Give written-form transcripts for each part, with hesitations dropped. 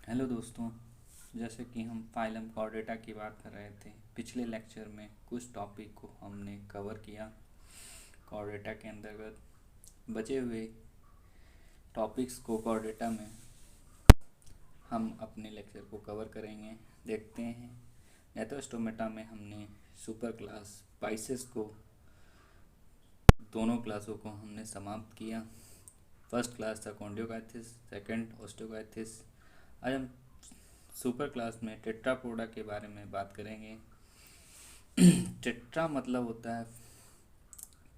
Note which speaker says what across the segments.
Speaker 1: Hello दोस्तों। जैसे कि हम फाइलम कॉर्डेटा की बात कर रहे थे, पिछले लेक्चर में कुछ टॉपिक को हमने कवर किया। कॉर्डेटा के अंतर्गत बचे हुए टॉपिक्स को कॉर्डेटा में हम अपने लेक्चर को कवर करेंगे। देखते हैं। नेथोस्टोमेटा में हमने सुपर क्लास पाइसेस को, दोनों क्लासों को हमने समाप्त किया। फर्स्ट क्लास था कॉन्ड्रोकाइथिस, सेकंड ओस्टियोकाइथिस। आज हम सुपर क्लास में टेट्रापोडा के बारे में बात करेंगे। टेट्रा मतलब होता है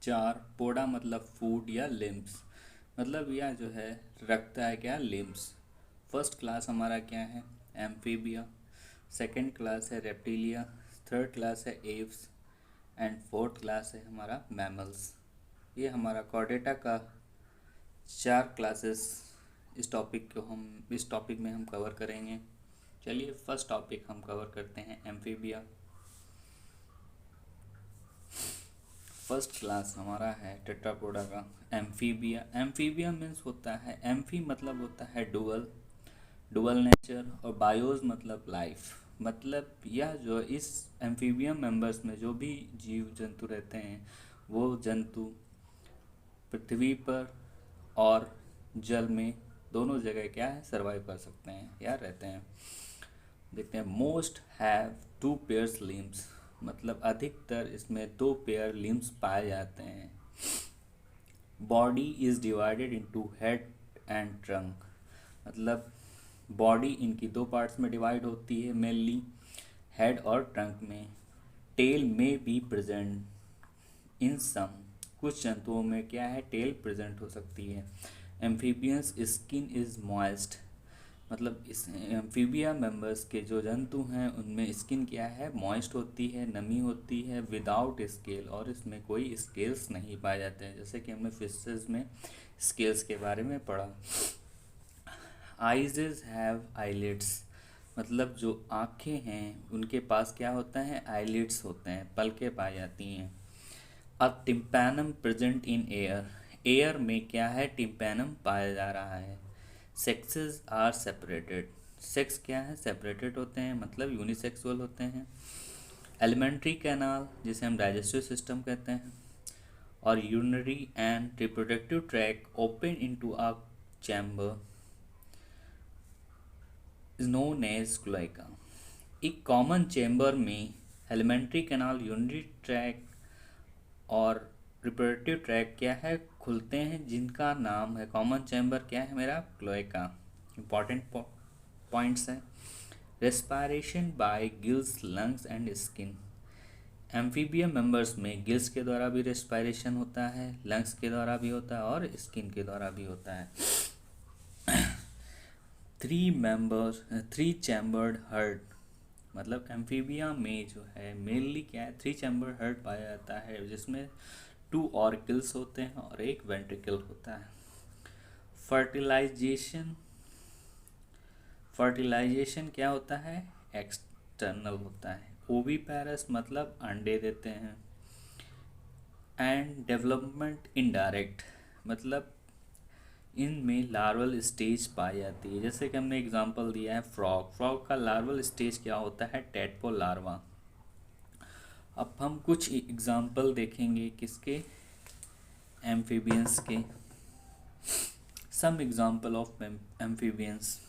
Speaker 1: चार, पोडा मतलब फूड या लिम्स, मतलब यह जो है रखता है क्या, लिम्स। फर्स्ट क्लास हमारा क्या है, एम्फीबिया। सेकंड क्लास है रेप्टिलिया। थर्ड क्लास है एव्स। एंड फोर्थ क्लास है हमारा मैमल्स। ये हमारा कॉर्डेटा का चार क्लासेस इस टॉपिक में हम कवर करेंगे। चलिए फर्स्ट टॉपिक हम कवर करते हैं, एम्फीबिया। फर्स्ट क्लास हमारा है टेट्रापोडा का एम्फीबिया। एम्फीबिया मीन्स होता है, एम्फी मतलब होता है डुअल, डुअल नेचर, और बायोस मतलब लाइफ। मतलब यह जो इस एम्फीबियम मेंबर्स में जो भी जीव जंतु रहते हैं, वो जंतु पृथ्वी पर और जल में दोनों जगह क्या है, सर्वाइव कर सकते हैं या रहते हैं। देखते हैं, most have two pairs limbs, मतलब अधिकतर इसमें दो पेयर लिम्स पाए जाते हैं। Body is divided into head and trunk, मतलब बॉडी इनकी दो पार्ट्स में डिवाइड होती है मेनली, हेड और ट्रंक में। टेल में बी प्रेजेंट इन सम, कुछ जंतुओं में क्या है, टेल प्रेजेंट हो सकती है। एम्फीबियंस स्किन इज मॉइस्ट, मतलब इस एम्फीबिया मेंबर्स के जो जंतु हैं उनमें स्किन क्या है, मॉइस्ट होती है, नमी होती है, विदाउट स्केल, और इसमें कोई स्केल्स नहीं पाए जाते हैं, जैसे कि हमने फिशेस में स्केल्स के बारे में पढ़ा। आइजेज हैव आईलिड्स, मतलब जो आँखें हैं उनके पास क्या होता है, आईलिड्स होते हैं, पलकें पाई जाती हैं। A tympanum present in ear, ear में क्या है, टिम्पैनम पाया जा रहा है। सेक्सेस आर सेपरेटेड, सेक्स क्या है, सेपरेटेड होते हैं, मतलब यूनिसेक्सुअल होते हैं। एलिमेंट्री कैनाल, जिसे हम डाइजेस्टिव सिस्टम कहते हैं, और urinary and reproductive tract open into a chamber is known as cloaca. एक कॉमन चैम्बर में एलिमेंट्री कैनाल, यूरिनरी ट्रैक और रिप्रोडक्टिव ट्रैक क्या है, खुलते हैं, जिनका नाम है, कॉमन चैम्बर क्या है मेरा, क्लोएका। इंपॉर्टेंट पॉइंट्स हैं, respiration by gills, lungs and skin. Amphibian members में गिल्स के द्वारा भी रेस्पायरेशन होता है, लंग्स के द्वारा भी होता है, और स्किन के द्वारा भी होता है। थ्री चैम्बर्ड हर्ट, मतलब एम्फीबिया में जो है मेनली क्या है, थ्री चैम्बर हर्ट पाया जाता है, जिसमें टू ऑर्किल्स होते हैं और एक वेंट्रिकल होता है। फर्टिलाइजेशन, फर्टिलाइजेशन क्या होता है, एक्सटर्नल होता है। ओवीपैरस मतलब अंडे देते हैं। एंड डेवलपमेंट इनडायरेक्ट, मतलब इनमें लार्वल स्टेज पाई जाती है, जैसे कि हमने एग्जांपल दिया है फ्रॉग, फ्रॉग का लार्वल स्टेज क्या होता है, टेडपोल लार्वा। अब हम कुछ एग्जांपल देखेंगे किसके, एम्फीबियंस के। Some example of amphibians.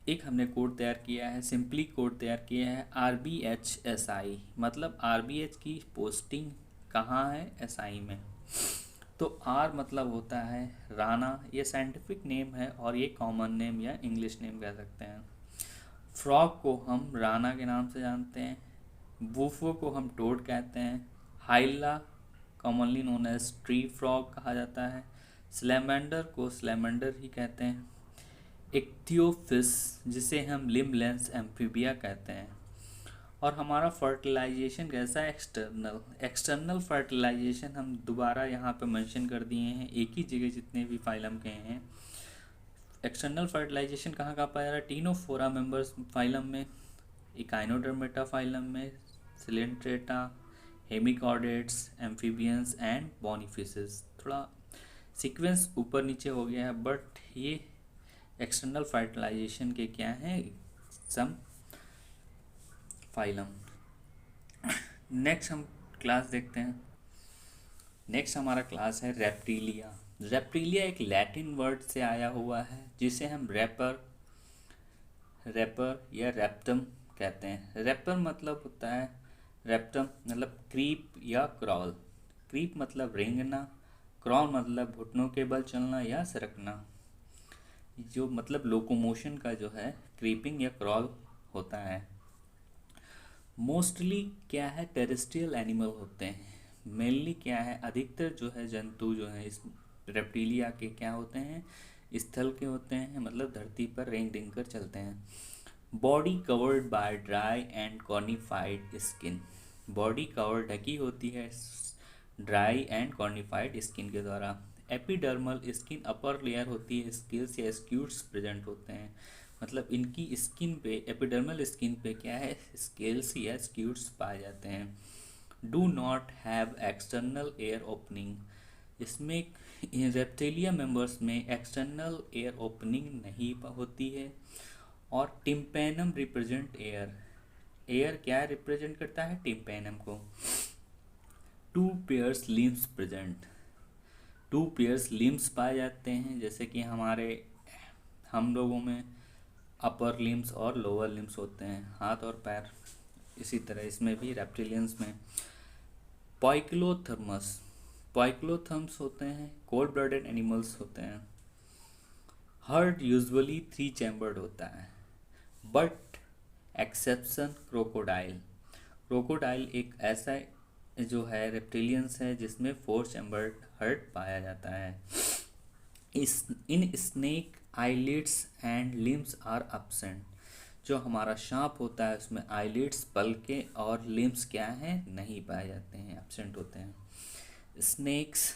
Speaker 1: एक हमने कोड तैयार किया है, सिंपली कोड तैयार किया है, RBHSI, मतलब RBH की पोस्टिंग कहाँ है, SI में। तो R मतलब होता है राना, ये साइंटिफिक नेम है और ये कॉमन नेम या इंग्लिश नेम कह सकते हैं। फ्रॉग को हम राना के नाम से जानते हैं। बूफो को हम टोड कहते हैं। Hyla commonly known as tree frog कहा जाता है। स्लेमेंडर को स्लेमेंडर ही कहते हैं। इक्थियोफिस, जिसे हम लिम्बलेंस एम्फीबिया कहते हैं। और हमारा फर्टिलाइजेशन कैसा है, एक्सटर्नल। एक्सटर्नल फर्टिलाइजेशन हम दोबारा यहाँ पे मेंशन कर दिए हैं, एक ही जगह जितने भी फाइलम के हैं। एक्सटर्नल फर्टिलाइजेशन कहाँ कहाँ पाया जा रहा है, टीनोफोरा मेंबर्स फाइलम में, इकाइनोडर्मेटा फाइलम में, सिलेंट्रेटा, हेमिकॉर्डेट्स, एम्फीबियंस एंड बॉनीफिसेस। थोड़ा सीक्वेंस ऊपर नीचे हो गया है, बट ये एक्सटर्नल फर्टिलाइजेशन के क्या हैं, सम फाइलम। नेक्स्ट हम क्लास देखते हैं। नेक्स्ट हमारा क्लास है रेप्टिलिया। रेप्टिलिया एक लैटिन वर्ड से आया हुआ है जिसे हम रैपर या रेप्टम कहते हैं। रैपर मतलब होता है, रेप्टम मतलब क्रीप या क्रॉल। क्रीप मतलब रेंगना, क्रॉल मतलब घुटनों के बल चलना या सरकना। जो मतलब लोकोमोशन का जो है क्रीपिंग या क्रॉल होता है। मोस्टली क्या है, टेरेस्ट्रियल एनिमल होते हैं। मेनली क्या है, अधिकतर जो है जंतु जो है इस रेप्टिलिया के क्या होते हैं, स्थल के होते हैं, मतलब धरती पर रेंग रेंग कर चलते हैं। Body covered by dry and cornified skin. Body cover ढकी होती है ड्राई एंड कॉर्निफाइड स्किन के द्वारा। एपिडर्मल स्किन अपर लेयर होती है, स्केल्स या स्क्यूट्स प्रेजेंट होते हैं। मतलब इनकी स्किन पे, एपिडर्मल स्किन पे क्या है, स्केल्स या स्क्यूट्स पाए जाते हैं। Do not have external air opening. इसमें रेप्टिलिया मेंबर्स में एक्सटर्नल एयर ओपनिंग नहीं होती है। और टिम्पेनम रिप्रेजेंट एयर। एयर क्या रिप्रेजेंट करता है, टिम्पेनम को। Two pairs limbs present. Two pairs limbs पाए जाते हैं, जैसे कि हम लोगों में अपर लिम्स और लोअर लिम्स होते हैं, हाथ और पैर। इसी तरह इसमें भी रेप्टिलियंस में पॉइक्लोथर्मस। पॉइक्लोथर्म्स होते हैं, कोल्ड ब्लडेड एनिमल्स होते हैं। हर्ड यूजुअली 3 चैम्बर्ड होता है, बट एक्सेप्शन क्रोकोडाइल। क्रोकोडाइल एक ऐसा जो है रेप्टिलियंस है जिसमें 4 चैम्बर्ड हर्ड पाया जाता है। In snake eyelids and limbs are absent। जो हमारा सांप होता है उसमें आईलिड्स, पलके और लिम्स क्या हैं, नहीं पाए जाते हैं, एब्सेंट होते हैं। Snakes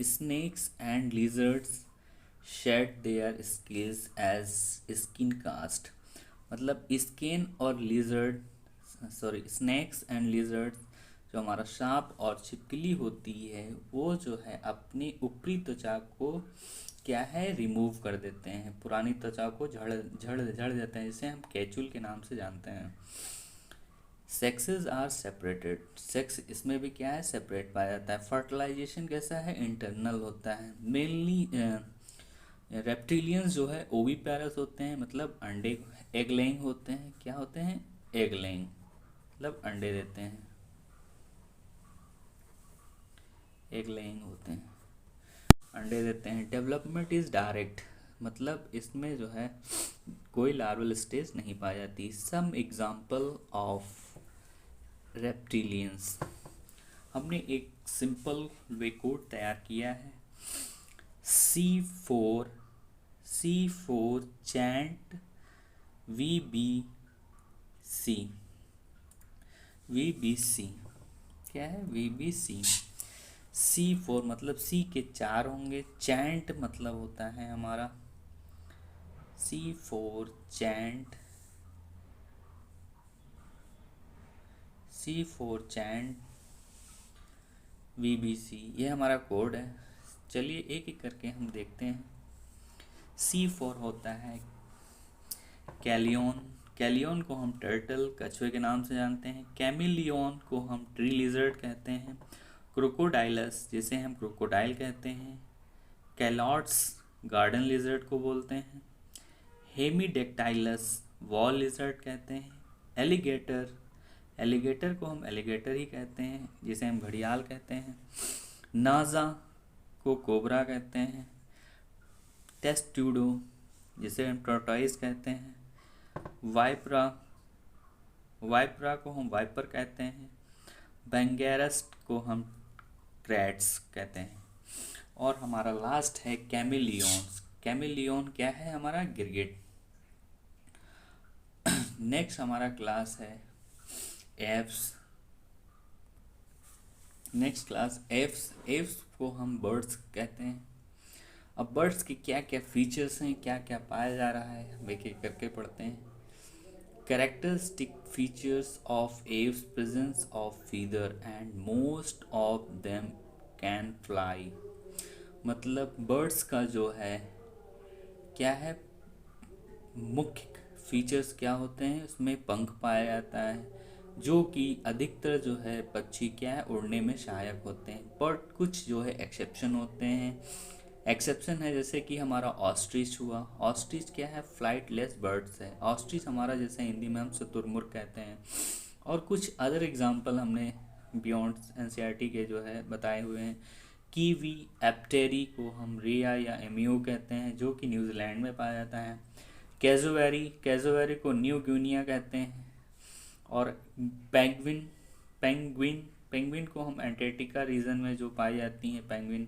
Speaker 1: snakes and lizards shed their scales as skin cast. मतलब स्किन और स्नेक्स एंड लिजर्ड्स, जो हमारा सांप और छिपकली होती है वो जो है अपनी ऊपरी त्वचा को क्या है, रिमूव कर देते हैं, पुरानी त्वचा को झड़ झड़ झड़ देते हैं, जिसे हम कैचुल के नाम से जानते हैं। Sexes are separated. सेक्स इसमें भी क्या है, सेपरेट पाया जाता है। फर्टिलाइजेशन कैसा है, इंटरनल होता है। मेनली रेप्टिलियंस जो है ओविपेरस होते हैं, मतलब अंडे एग लेइंग होते हैं। क्या होते हैं, एग लेइंग, मतलब अंडे देते हैं, एग लेइंग होते हैं, अंडे देते हैं। डेवलपमेंट इज़ डायरेक्ट, मतलब इसमें जो है कोई लार्वल स्टेज नहीं पाई जाती। Some example of reptilians. हमने एक सिंपल वे कोड तैयार किया है। C4 chant VBC। VBC क्या है, VBC। C4 मतलब C के 4 होंगे, चैंट मतलब होता है हमारा C4 चैंट, VBC, ये हमारा कोड है। चलिए एक एक करके हम देखते हैं। C4 होता है कैलियन। कैलियन को हम टर्टल, कछुए के नाम से जानते हैं। कैमिलियन को हम ट्री लिजर्ड कहते हैं। क्रोकोडाइलस जिसे हम क्रोकोडाइल कहते हैं। कैलॉट्स गार्डन लिजर्ड को बोलते हैं। हेमीडेक्टाइलस वॉल लिजर्ड कहते हैं। एलिगेटर को हम एलिगेटर ही कहते हैं, जिसे हम घड़ियाल कहते हैं। नाजा को कोबरा कहते हैं। टेस्ट्यूडो जिसे हम टॉर्टोइस कहते हैं। वाइपरा को हम वाइपर कहते हैं। बेंगेरस को हम क्रैट्स कहते हैं। और हमारा लास्ट है कैमिलियंस। कैमिलियन क्या है, हमारा गिरगिट। नेक्स्ट हमारा क्लास है Aves. Next class Aves. Aves को हम बर्ड्स कहते हैं। अब बर्ड्स के क्या क्या फीचर्स हैं, क्या क्या पाया जा रहा है, हम एक एक करके पढ़ते हैं। Characteristic features of aves presence of feather and most of them can fly। मतलब बर्ड्स का जो है क्या है, मुख्य फीचर्स क्या होते हैं, उसमें पंख पाया जाता है, जो कि अधिकतर जो है पक्षी क्या है उड़ने में सहायक होते हैं। बट कुछ जो है एक्सेप्शन होते हैं। एक्सेप्शन है जैसे कि हमारा ऑस्ट्रिच हुआ। ऑस्ट्रिच क्या है, फ्लाइटलेस बर्ड्स है। ऑस्ट्रिच हमारा जैसे हिंदी में हम शुतुरमुर्ग कहते हैं। और कुछ अदर एग्जांपल हमने बियॉन्ड एनसीईआरटी के जो है बताए हुए हैं। कीवी एप्टेरी को हम रिया या एमियो कहते हैं, जो कि न्यूजीलैंड में पाया जाता है। कैजोवेरी को न्यू गिनिया कहते हैं। और पेंगुइन पेंगुइन पेंगुइन को हम एंटार्क्टिका रीजन में जो पाई जाती हैं पेंगुइन,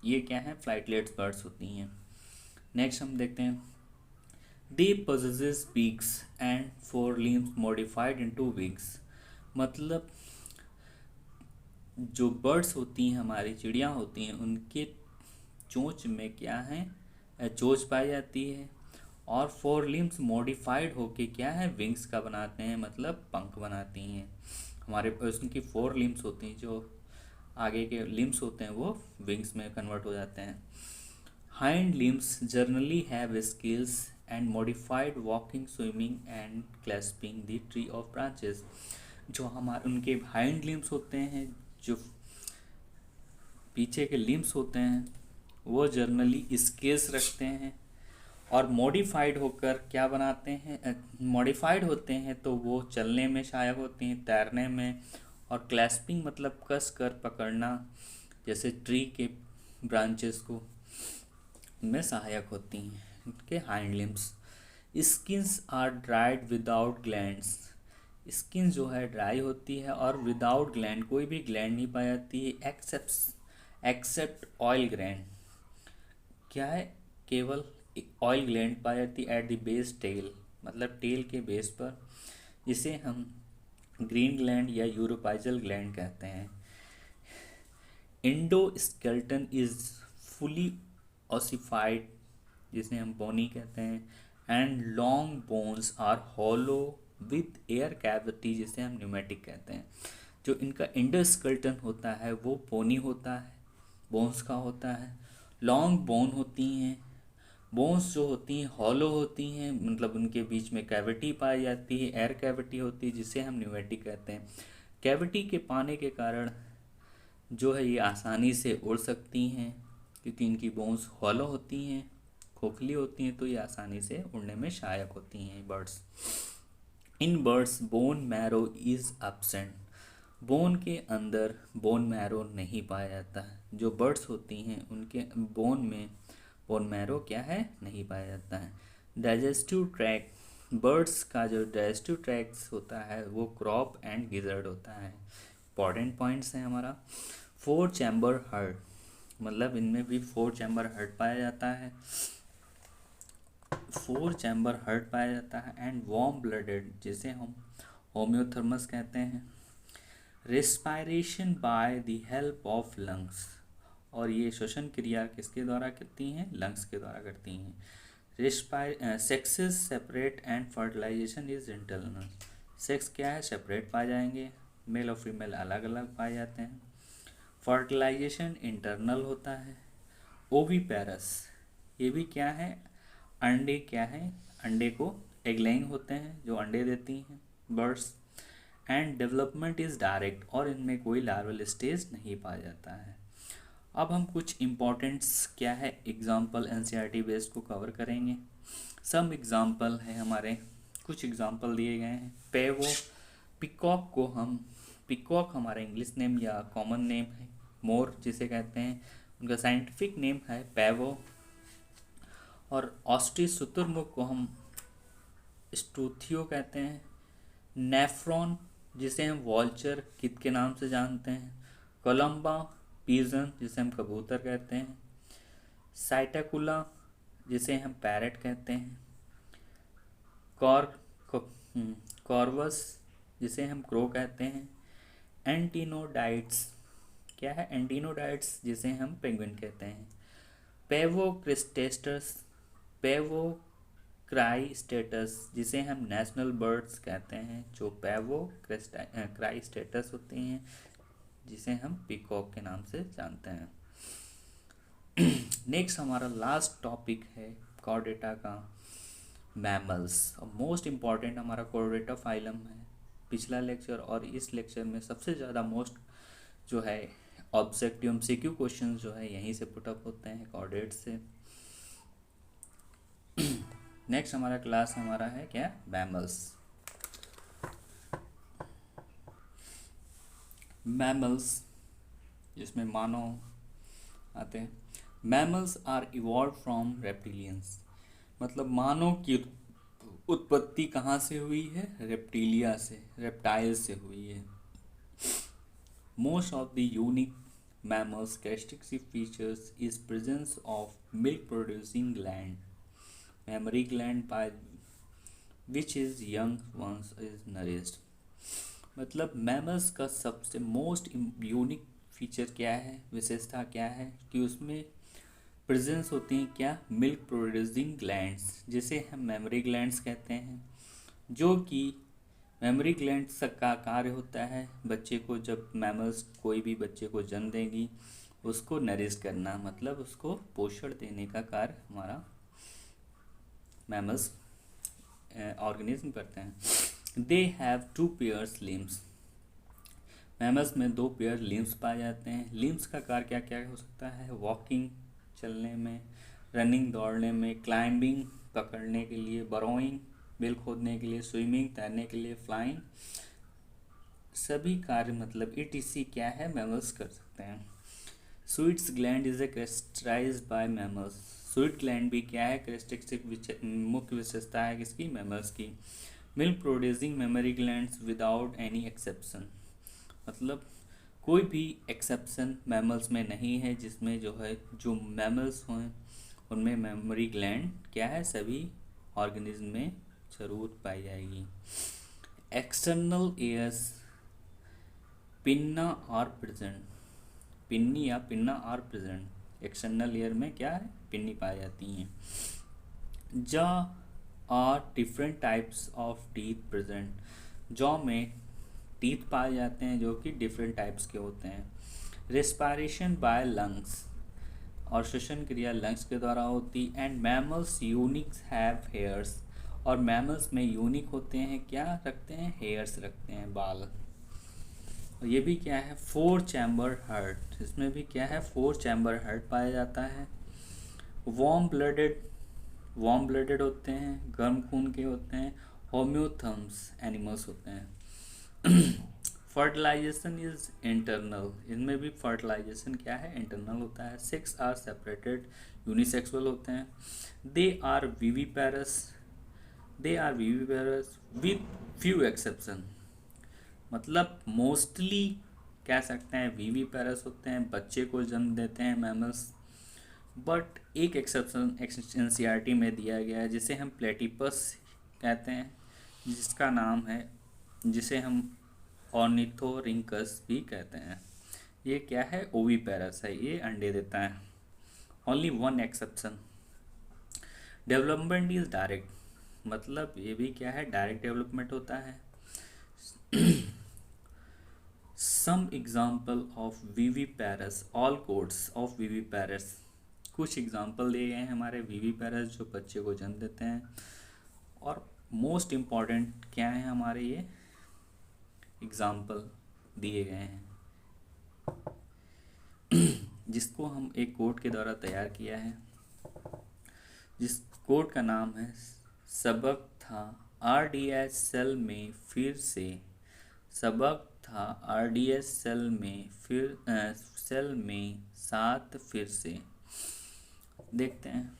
Speaker 1: ये क्या है, फ्लाइटलेट्स बर्ड्स होती हैं। नेक्स्ट हम देखते हैं, दे possesses beaks and four limbs modified into wings। मतलब जो बर्ड्स होती हैं, हमारी चिड़िया होती हैं, उनके चोंच में क्या है, चोंच पाई जाती है। और फोर लिम्स मॉडिफाइड होके क्या है, विंग्स का बनाते हैं, मतलब पंख बनाती हैं। हमारे पास उनकी फोर लिम्स होती हैं, जो आगे के लिम्स होते हैं वो विंग्स में कन्वर्ट हो जाते हैं। Hind limbs generally have skills and modified walking, swimming and clasping the tree of branches. जो हमारे उनके हाइंड लिम्स होते हैं, जो पीछे के लिम्स होते हैं, वो जर्नली स्किल्स रखते हैं। और मॉडिफाइड होकर क्या बनाते हैं, मॉडिफाइड होते हैं तो वो चलने में सहायक होती हैं, तैरने में। और क्लैस्पिंग मतलब कस कर पकड़ना, जैसे ट्री के ब्रांचेस को, में सहायक होती हैं इनके hind limbs. Skins are dried without glands. Skin जो है ड्राई होती है और विदाउट ग्लैंड, कोई भी ग्लैंड नहीं पाई जाती है, एक्सेप्ट ऑयल ग्लैंड। क्या है, केवल ऑयल ग्लैंड पाई जाती है एट द बेस टेल, मतलब टेल के बेस पर, जिसे हम ग्रीन ग्लैंड या यूरोपाइजल ग्लैंड कहते हैं। इंडोस्केलेटन इज फुली ओसिफाइड, जिसे हम बोनी कहते हैं। And long bones are hollow with air cavity, जिसे हम न्यूमेटिक कहते हैं। जो इनका इंडोस्केलेटन होता है वो बोनी होता है, बोन्स का होता है। लॉन्ग बोन होती हैं। बोन्स जो होती हैं हॉलो होती हैं, मतलब उनके बीच में कैविटी पाई जाती है, एयर कैविटी होती है, जिसे हम न्यूमेटिक कहते हैं। कैविटी के पाने के कारण जो है ये आसानी से उड़ सकती हैं, क्योंकि इनकी बोन्स हॉलो होती हैं, खोखली होती हैं, तो ये आसानी से उड़ने में सहायक होती हैं birds. In birds bone marrow is absent. Bone के अंदर बोन मैरो नहीं पाया जाता है। जो बर्ड्स होती हैं उनके बोन में बोन मैरो क्या है, नहीं पाया जाता है। डाइजेस्टिव ट्रैक, बर्ड्स का जो डाइजेस्टिव ट्रैक्स होता है वो क्रॉप एंड गिजर्ड होता है। इंपॉर्टेंट पॉइंट्स हैं हमारा। फोर चैम्बर हार्ट, मतलब इनमें भी फोर चैम्बर हार्ट पाया जाता है, फोर चैम्बर हार्ट पाया जाता है। एंड वार्म ब्लडेड, जिसे हम होम्योथर्मस कहते हैं। Respiration by the help of lungs, और ये श्वसन क्रिया किसके द्वारा करती हैं, लंग्स के द्वारा करती हैं। Sexes separate and fertilisation is internal. Sex क्या है, सेपरेट पाए जाएंगे, मेल और फीमेल अलग अलग पाए जाते हैं। फर्टिलाइजेशन इंटरनल होता है। ओवीपेरस, ये भी क्या है, अंडे क्या है, अंडे को एग लेइंग होते हैं, जो अंडे देती हैं birds. And development is direct, और इनमें कोई लार्वल स्टेज नहीं पाया जाता है। अब हम कुछ इम्पोर्टेंट्स क्या है एग्जाम्पल एनसीईआरटी बेस्ड को कवर करेंगे। सम एग्जाम्पल है हमारे, कुछ एग्जाम्पल दिए गए हैं। पेवो, पिकॉक को हम, पिकॉक हमारा इंग्लिश नेम या कॉमन नेम है, मोर जिसे कहते हैं, उनका साइंटिफिक नेम है पेवो। और ऑस्ट्रिच शुतुरमुर्ग को हम स्टूथियो कहते हैं। नेफ्रॉन, जिसे हम वॉल्चर कित के नाम से जानते हैं। कोलम्बा पीजन, जिसे हम कबूतर कहते हैं। साइटाकुला, जिसे हम पैरट कहते हैं। कॉर्वस, जिसे हम क्रो कहते हैं। एंटीनोडाइट्स, क्या है, एंटीनोडाइट्स, जिसे हम पेंगुइन कहते हैं। पेवोक्रिस्टेस्टस, पेवो क्राई स्टेटस, जिसे हम नेशनल बर्ड्स कहते हैं, जो पैवो क्राई स्टेटस होती हैं, जिसे हम पीकॉक के नाम से जानते हैं। नेक्स्ट हमारा लास्ट टॉपिक है कॉर्डेटा का, मैमल्स। और मोस्ट इम्पॉर्टेंट हमारा कॉर्डेटा फाइलम है। पिछला लेक्चर और इस लेक्चर में सबसे ज़्यादा मोस्ट जो है ऑब्जेक्टिव एमसीक्यू क्वेश्चन जो है यहीं से पुटअप होते हैं कॉर्डेट से। नेक्स्ट हमारा क्लास हमारा है क्या, मैमल्स। मैमल्स जिसमें मानव आते हैं। Mammals are evolve from reptilians, मतलब मानव की उत्पत्ति कहाँ से हुई है, रेप्टिलिया से, रेप्टाइल से हुई है। Most of the unique mammals characteristic features is presence of milk producing gland, mammary gland, by which is young ones is nourished। मतलब मैमल्स का सबसे मोस्ट यूनिक फीचर क्या है, विशेषता क्या है कि उसमें प्रेजेंस होती हैं क्या, मिल्क प्रोड्यूसिंग ग्लैंड्स, जिसे हम मेमरी ग्लैंड्स कहते हैं, जो कि मेमरी ग्लैंड्स का कार्य होता है बच्चे को, जब मैमल्स कोई भी बच्चे को जन्म देंगी उसको नरिश करना, मतलब उसको पोषण देने का कार्य हमारा मैमल्स ऑर्गेनिज्म करते हैं। They have 2 pairs limbs, mammals में 2 पेयर लिम्स पाए जाते हैं। लिम्स का कार्य क्या क्या हो सकता है, वॉकिंग चलने में, रनिंग दौड़ने में, क्लाइंबिंग पकड़ने के लिए, बरोइंग बिल खोदने के लिए, स्विमिंग तैरने के लिए, फ्लाइंग, सभी कार्य मतलब ETC क्या है मैमल्स कर सकते हैं। Sweets gland is a characterised by mammals, sweet gland भी क्या है, कैरेक्टरिस्टिक मुख्य विशेषता है किसकी, मैमल्स की। Milk producing mammary glands without any exception, मतलब कोई भी एक्सेप्शन मैमल्स में नहीं है, जिसमें जो है जो मैमल्स हों उनमें मेमोरी ग्लैंड क्या है, सभी ऑर्गेनिज्म में जरूर पाई जाएगी। External ears pinna are present, pinnae या pinna are present, external ear में क्या है, पिन्नी पाई जाती हैं। Jaw are different types of teeth present, jaw में टीथ पाए जाते हैं जो कि डिफरेंट टाइप्स के होते हैं। रेस्पायरेशन बाय लंग्स, और श्वसन क्रिया लंग्स के द्वारा होती। And mammals Unix have hairs, और मैमल्स में यूनिक होते हैं क्या रखते हैं, हेयर्स रखते हैं, बाल। और ये भी क्या है, 4 चैम्बर हार्ट, इसमें भी क्या है 4 चैम्बर हार्ट पाया जाता है। वार्म ब्लडेड होते हैं, गर्म खून के होते हैं। होम्योथम्स एनिमल्स होते हैं। फर्टिलाइजेशन इज इंटरनल, इनमें भी फर्टिलाइजेशन क्या है, इंटरनल होता है। 6 आर सेपरेटेड, यूनिसेक्सुअल होते हैं। They are viviparous with few exception, मतलब मोस्टली कह सकते हैं विविपेरस होते हैं, बच्चे को जन्म देते हैं मैमल्स। बट एक एक्सेप्शन NCERT में दिया गया है, जिसे हम प्लेटिपस कहते हैं, जिसका नाम है, जिसे हम ऑर्निथोरिंकस भी कहते हैं। ये क्या है, ओविपेरस है, ये अंडे देता है। Only 1 exception, development is direct, मतलब ये भी क्या है, डायरेक्ट डेवलपमेंट होता है। Some example of viviparous, all codes of viviparous, कुछ एग्जाम्पल दिए गए हैं हमारे विविपेरस जो बच्चे को जन्म देते हैं। और मोस्ट इम्पॉर्टेंट क्या है हमारे, ये एग्जाम्पल दिए गए हैं जिसको हम एक कोड के द्वारा तैयार किया है, जिस कोड का नाम है सबक था RDS सेल में फिर से, सबक था RDS सेल में फिर सेल में 7 फिर से। देखते हैं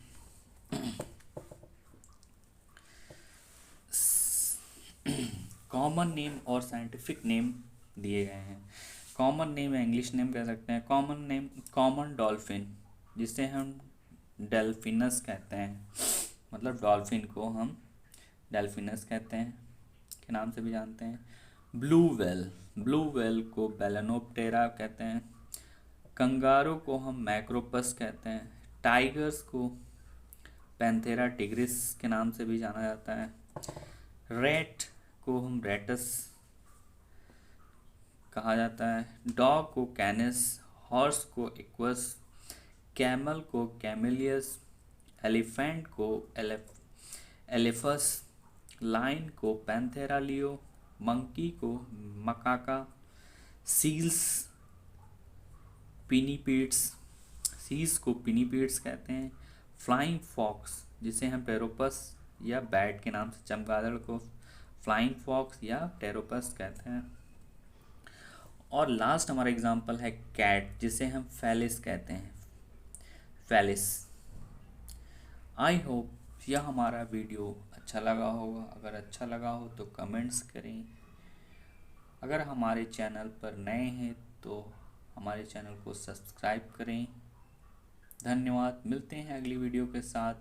Speaker 1: कॉमन नेम और साइंटिफिक नेम दिए गए हैं। कॉमन नेम इंग्लिश नेम कह सकते हैं। कॉमन नेम कॉमन डॉल्फिन, जिसे हम डेल्फिनस कहते हैं, मतलब डॉल्फिन को हम डेल्फिनस कहते हैं के नाम से भी जानते हैं। ब्लू व्हेल को बेलेनोप्टेरा कहते हैं। कंगारू को हम मैक्रोपस कहते हैं। टाइगर्स को पैंथेरा टिग्रिस के नाम से भी जाना जाता है। रैट को हम रैटस कहा जाता है। डॉग को कैनिस, हॉर्स को इक्वस, कैमल को कैमिलियस, एलिफेंट को एलिफस, लाइन को पैंथेरा लियो, मंकी को मकाका, सील्स पिनीपीड्स, सील्स को पिनीपीड्स कहते हैं। फ्लाइंग फॉक्स जिसे हम टेरोपस या बैट के नाम से, चमगादड़ को फ्लाइंग फॉक्स या टेरोपस कहते हैं। और लास्ट हमारा एग्जांपल है कैट जिसे हम फेलिस कहते हैं, फेलिस। आई होप यह हमारा वीडियो अच्छा लगा होगा। अगर अच्छा लगा हो तो कमेंट्स करें। अगर हमारे चैनल पर नए हैं तो हमारे चैनल को सब्सक्राइब करें। धन्यवाद। मिलते हैं अगली वीडियो के साथ।